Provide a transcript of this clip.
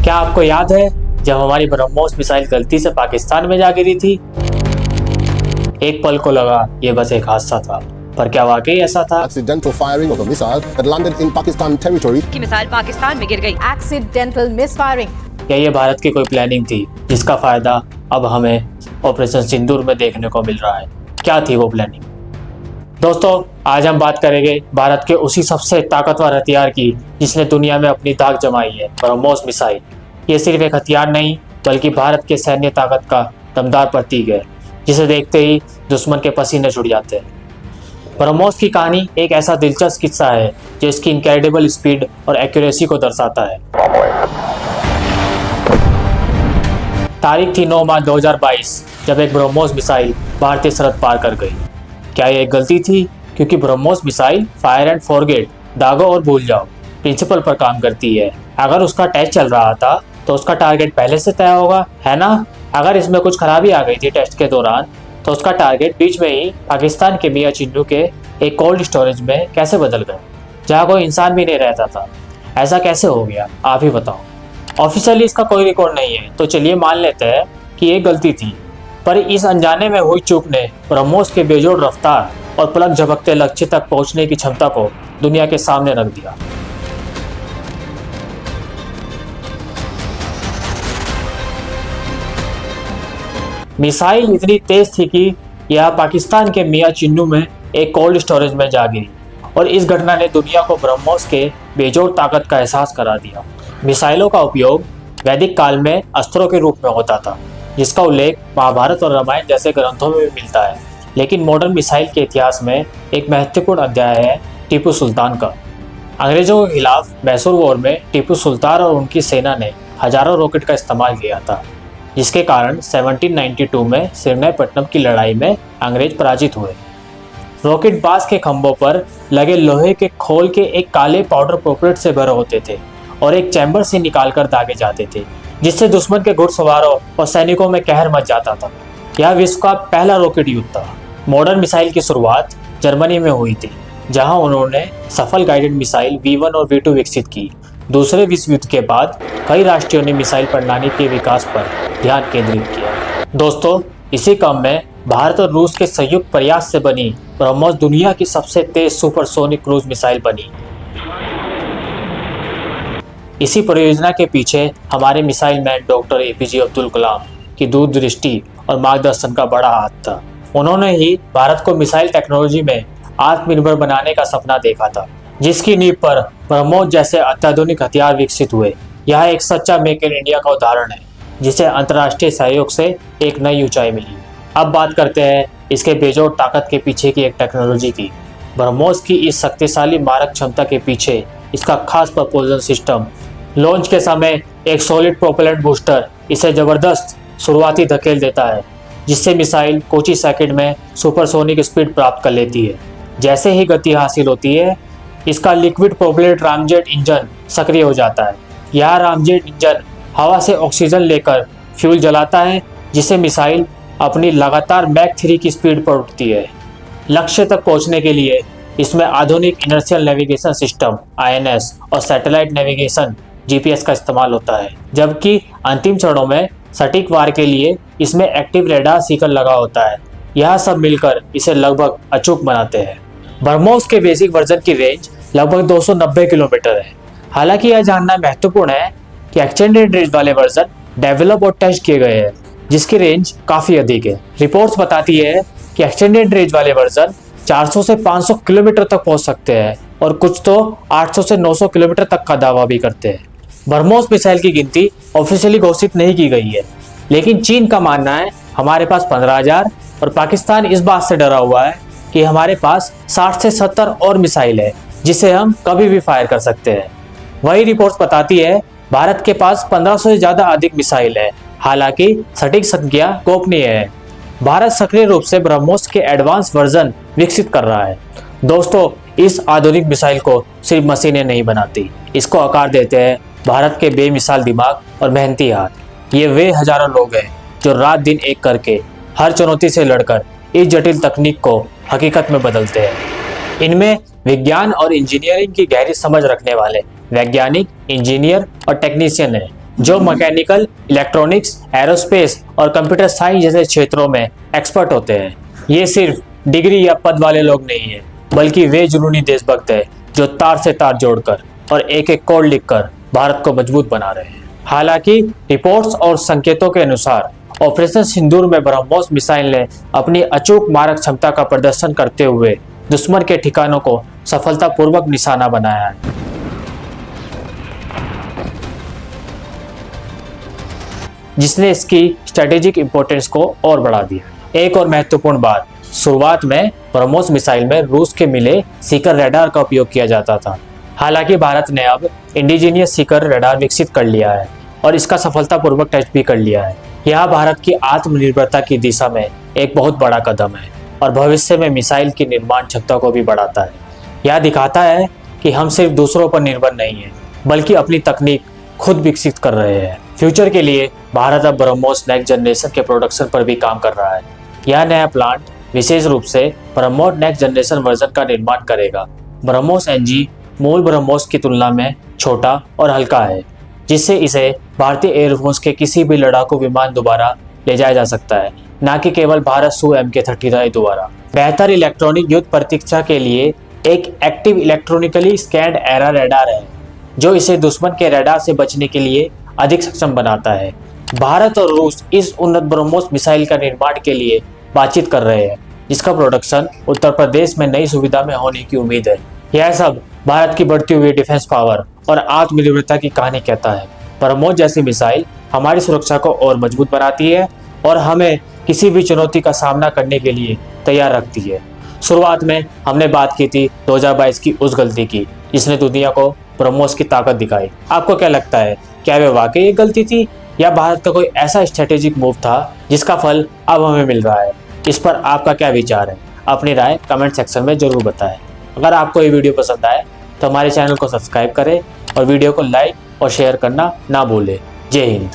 क्या आपको याद है जब हमारी ब्रह्मोस मिसाइल गलती से पाकिस्तान में जा गिरी थी? एक पल को लगा ये बस एक हादसा था, पर क्या वाकई ऐसा था? Accidental firing of a missile that landed in Pakistan territory. की मिसाइल पाकिस्तान में गिर गई। Accidental misfiring. क्या ये भारत की कोई प्लानिंग थी जिसका फायदा अब हमें ऑपरेशन सिंदूर में देखने को मिल रहा है? क्या थी वो प्लानिंग? दोस्तों, आज हम बात करेंगे भारत के उसी सबसे ताकतवर हथियार की जिसने दुनिया में अपनी दाग जमाई है, ब्रह्मोस मिसाइल। ये सिर्फ एक हथियार नहीं बल्कि भारत के सैन्य ताकत का दमदार प्रतीक है, जिसे देखते ही दुश्मन के पसीने छूट जाते हैं। ब्रह्मोस की कहानी एक ऐसा दिलचस्प किस्सा है जो इसकी इनक्रेडिबल स्पीड और एक्यूरेसी को दर्शाता है। तारीख थी 9 मार्च 2022 जब एक ब्रह्मोस मिसाइल भारतीय सरहद पार कर गई। क्या ये एक गलती थी? क्योंकि BrahMos missile fire and forget, दागो और भूल जाओ प्रिंसिपल पर काम करती है। अगर उसका टेस्ट चल रहा था तो उसका टारगेट पहले से तय होगा, है ना? अगर इसमें कुछ खराबी आ गई थी टेस्ट के दौरान तो उसका टारगेट बीच में ही पाकिस्तान के मियां चिन्नू के एक कोल्ड स्टोरेज में कैसे बदल गए, जहाँ कोई इंसान भी नहीं रहता था। ऐसा कैसे हो गया, आप ही बताओ। ऑफिशियली इसका कोई रिकॉर्ड नहीं है, तो चलिए मान लेते हैं कि ये गलती थी। पर इस अनजाने में हुई चूक ने ब्रह्मोस के बेजोड़ रफ्तार और पलक झपकते लक्ष्य तक पहुंचने की क्षमता को दुनिया के सामने रख दिया। मिसाइल इतनी तेज थी कि यह पाकिस्तान के मियां चिन्नू में एक कोल्ड स्टोरेज में जा गिरी, और इस घटना ने दुनिया को ब्रह्मोस के बेजोड़ ताकत का एहसास करा दिया। मिसाइलों का उपयोग वैदिक काल में अस्त्रों के रूप में होता था, जिसका उल्लेख महाभारत और रामायण जैसे ग्रंथों में भी मिलता है। लेकिन मॉडर्न मिसाइल के इतिहास में एक महत्वपूर्ण अध्याय है टीपू सुल्तान का। अंग्रेजों के खिलाफ मैसूर वॉर में टीपू सुल्तान और उनकी सेना ने हजारों रॉकेट का इस्तेमाल किया था, जिसके कारण 1792 में श्रीरंगपट्टनम की लड़ाई में अंग्रेज पराजित हुए। रॉकेट बाज के खंभों पर लगे लोहे के खोल के एक काले पाउडर प्रोपेलेट से भरे होते थे और एक चैम्बर से निकालकर दागे जाते थे, जिससे दुश्मन के घुड़सवारों और सैनिकों में कहर मच जाता था। यह विश्व का पहला रॉकेट युद्ध था। मॉडर्न मिसाइल की शुरुआत जर्मनी में हुई थी, जहां उन्होंने सफल गाइडेड मिसाइल V1 और V2 विकसित की। दूसरे विश्व युद्ध के बाद कई राष्ट्रों ने मिसाइल प्रणाली के विकास पर ध्यान केंद्रित किया। दोस्तों, इसी क्रम में भारत और रूस के संयुक्त प्रयास से बनी ब्रह्मोस दुनिया की सबसे तेज सुपरसोनिक क्रूज मिसाइल बनी। इसी परियोजना के पीछे हमारे missile man doctor APJ Abdul Kalam की दूरदृष्टि और मार्गदर्शन का बड़ा हाथ था। उन्होंने ही भारत को मिसाइल टेक्नोलॉजी में आत्मनिर्भर बनाने का सपना देखा था, जिसकी नींव पर ब्रह्मोस जैसे अत्याधुनिक हथियार विकसित हुए। यह एक सच्चा मेक इन इंडिया का उदाहरण है, जिसे अंतर्राष्ट्रीय सहयोग से एक नई ऊंचाई मिली। अब बात करते हैं इसके बेजोड़ ताकत के पीछे की एक टेक्नोलॉजी की। ब्रह्मोस की इस शक्तिशाली मारक क्षमता के पीछे इसका खास प्रपोजन सिस्टम। लॉन्च के समय एक सॉलिड प्रोपेलेंट बूस्टर इसे जबरदस्त शुरुआती धकेल देता है, जिससे मिसाइल कुछ ही सेकंड में सुपरसोनिक स्पीड प्राप्त कर लेती है। जैसे ही गति हासिल होती है, इसका लिक्विड प्रोपेलेंट रामजेट इंजन सक्रिय हो जाता है। यह रामजेट इंजन हवा से ऑक्सीजन लेकर फ्यूल जलाता है, जिससे मिसाइल अपनी लगातार मैक 3 की स्पीड पर उठती है। लक्ष्य तक पहुंचने के लिए इसमें आधुनिक इनर्शियल नेविगेशन सिस्टम INS और सैटेलाइट नेविगेशन GPS का इस्तेमाल होता है, जबकि अंतिम चरणों में सटीक वार के लिए इसमें एक्टिव रेडार सीकर लगा होता है। यह सब मिलकर इसे लगभग अचूक बनाते हैं। ब्रह्मोस के बेसिक वर्जन की रेंज लगभग 290 किलोमीटर है। हालांकि यह जानना महत्वपूर्ण है कि एक्सटेंडेड रेंज वाले वर्जन डेवलप और टेस्ट किए गए हैं, जिसकी रेंज काफ़ी अधिक है। रिपोर्ट्स बताती है कि एक्सटेंडेड रेंज वाले वर्जन 400 से 500 किलोमीटर तक पहुंच सकते हैं, और कुछ तो 800 से 900 किलोमीटर तक का दावा भी करते हैं। ब्रह्मोस मिसाइल की गिनती ऑफिशियली घोषित नहीं की गई है, लेकिन चीन का मानना है हमारे पास 15,000, और पाकिस्तान इस बात से डरा हुआ है कि हमारे पास 60 से 70 और मिसाइल है, जिसे हम कभी भी फायर कर सकते हैं। वही रिपोर्ट्स बताती है भारत के पास 1500 से ज़्यादा अधिक मिसाइल है। हालांकि सटीक संख्या गोपनीय है। भारत सक्रिय रूप से ब्रह्मोस के एडवांस वर्जन विकसित कर रहा है। दोस्तों, इस आधुनिक मिसाइल को सिर्फ मशीनें नहीं बनाती, इसको आकार देते हैं भारत के बेमिसाल दिमाग और मेहनती हाथ। ये वे हजारों लोग हैं जो रात दिन एक करके हर चुनौती से लड़कर इस जटिल तकनीक को हकीकत में बदलते हैं। इनमें विज्ञान और इंजीनियरिंग की गहरी समझ रखने वाले वैज्ञानिक, इंजीनियर और टेक्नीशियन हैं। जो मैकेनिकल, इलेक्ट्रॉनिक्स, एरोस्पेस और कंप्यूटर साइंस जैसे क्षेत्रों में एक्सपर्ट होते हैं। ये सिर्फ डिग्री या पद वाले लोग नहीं हैं, बल्कि वे जुनूनी देशभक्त हैं जो तार से तार जोड़कर और एक एक कोड लिखकर भारत को मजबूत बना रहे हैं। हालांकि रिपोर्ट्स और संकेतों के अनुसार ऑपरेशन सिंदूर में ब्रह्मोस मिसाइल ने अपनी अचूक मारक क्षमता का प्रदर्शन करते हुए दुश्मन के ठिकानों को सफलतापूर्वक निशाना बनाया है, जिसने इसकी स्ट्रेटेजिक इंपॉर्टेंस को और बढ़ा दिया। एक और महत्वपूर्ण बात, शुरुआत में ब्रह्मोस मिसाइल में रूस के मिले सीकर रडार का उपयोग किया जाता था। हालांकि भारत ने अब इंडिजीनियस सीकर रडार विकसित कर लिया है और इसका सफलतापूर्वक टेस्ट भी कर लिया है। यह भारत की आत्मनिर्भरता की दिशा में एक बहुत बड़ा कदम है और भविष्य में मिसाइल की निर्माण क्षमता को भी बढ़ाता है। यह दिखाता है कि हम सिर्फ दूसरों पर निर्भर नहीं हैं, बल्कि अपनी तकनीक खुद विकसित कर रहे हैं। फ्यूचर के लिए भारत अब ब्रह्मोस नेक्स्ट जनरेशन के प्रोडक्शन पर भी काम कर रहा है। यह नया प्लांट विशेष रूप से ब्रह्मोस नेक्स्ट जनरेशन वर्जन का निर्माण करेगा। ब्रह्मोस एनजी मूल ब्रह्मोस की तुलना में छोटा और हल्का है, जिससे इसे भारतीय एयरफोर्स के किसी भी लड़ाकू विमान द्वारा ले जाया जा सकता है, न कि केवल भारत सू MK-33 द्वारा। बेहतर इलेक्ट्रॉनिक युद्ध प्रतीक्षा के लिए एक active electronically scanned era radar है, जो इसे दुश्मन के रडार से बचने के लिए अधिक सक्षम बनाता है। भारत और रूस इस उन्नत ब्रह्मोस मिसाइल का निर्माण के लिए बातचीत कर रहे हैं, जिसका प्रोडक्शन उत्तर प्रदेश में नई सुविधा में होने की उम्मीद है। यह सब भारत की बढ़ती हुई डिफेंस पावर और आत्मनिर्भरता की कहानी कहता है। ब्रह्मोस जैसी मिसाइल हमारी सुरक्षा को और मजबूत बनाती है और हमें किसी भी चुनौती का सामना करने के लिए तैयार रखती है। शुरुआत में हमने बात की थी 2022 की उस गलती की जिसने दुनिया को ब्रह्मोस की ताकत दिखाई। आपको क्या लगता है, क्या वे वाकई एक गलती थी या भारत का कोई ऐसा स्ट्रेटेजिक मूव था जिसका फल अब हमें मिल रहा है? इस पर आपका क्या विचार है? अपनी राय कमेंट सेक्शन में जरूर बताएं। अगर आपको ये वीडियो पसंद आए तो हमारे चैनल को सब्सक्राइब करें और वीडियो को लाइक और शेयर करना ना भूलें। जय हिंद।